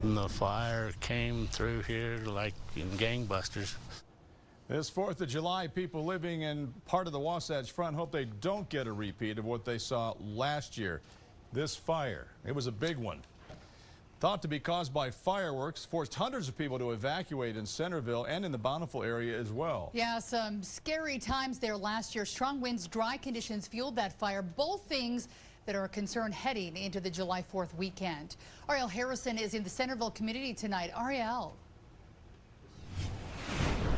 And the fire came through here like in gangbusters. This 4th of July, people living in part of the Wasatch Front hope they don't get a repeat of what they saw last year. This fire, it was a big one. Thought to be caused by fireworks, forced hundreds of people to evacuate in Centerville and in the Bountiful area as well. Yeah, some scary times there last year. Strong winds, dry conditions fueled that fire. Both things that are a concern heading into the July 4th weekend. Ariel Harrison is in the Centerville community tonight. Ariel.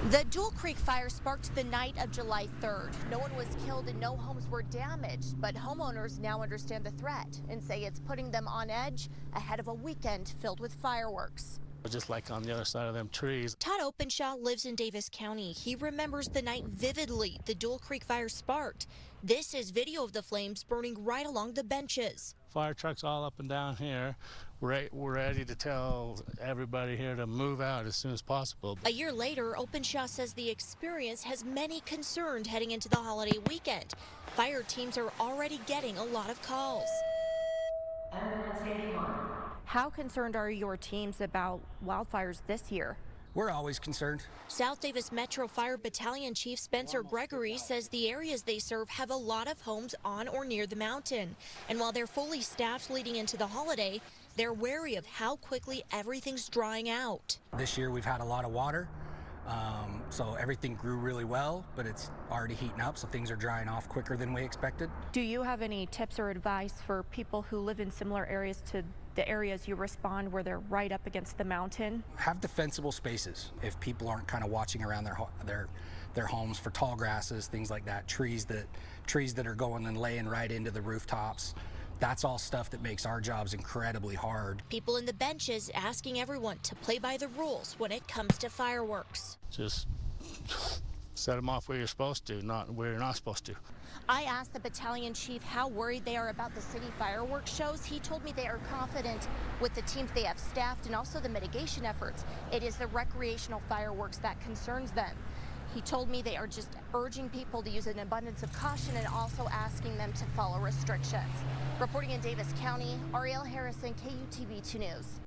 The Deuel Creek Fire sparked the night of July 3rd. No one was killed and no homes were damaged, but homeowners now understand the threat and say it's putting them on edge ahead of a weekend filled with fireworks. Just like on the other side of them trees. Todd Openshaw lives in Davis County. He remembers the night vividly the Deuel Creek Fire sparked. This is video of the flames burning right along the benches. Fire trucks all up and down here. We're ready to tell everybody here to move out as soon as possible. A year later, Openshaw says the experience has many concerned heading into the holiday weekend. Fire teams are already getting a lot of calls. How concerned are your teams about wildfires this year? We're always concerned. South Davis Metro Fire Battalion Chief Spencer Gregory says the areas they serve have a lot of homes on or near the mountain. And while they're fully staffed leading into the holiday, they're wary of how quickly everything's drying out. This year we've had a lot of water, so everything grew really well, but it's already heating up, so things are drying off quicker than we expected. Do you have any tips or advice for people who live in similar areas to the areas you respond where they're right up against the mountain? Have defensible spaces. If people aren't kind of watching around their homes for tall grasses, things like that, trees that are going and laying right into the rooftops. That's all stuff that makes our jobs incredibly hard. People in the benches asking everyone to play by the rules when it comes to fireworks. Just set them off where you're supposed to, not where you're not supposed to. I asked the battalion chief how worried they are about the city fireworks shows. He told me they are confident with the teams they have staffed and also the mitigation efforts. It is the recreational fireworks that concerns them. He told me they are just urging people to use an abundance of caution and also asking them to follow restrictions. Reporting in Davis County, Ariel Harrison, KUTV 2 News.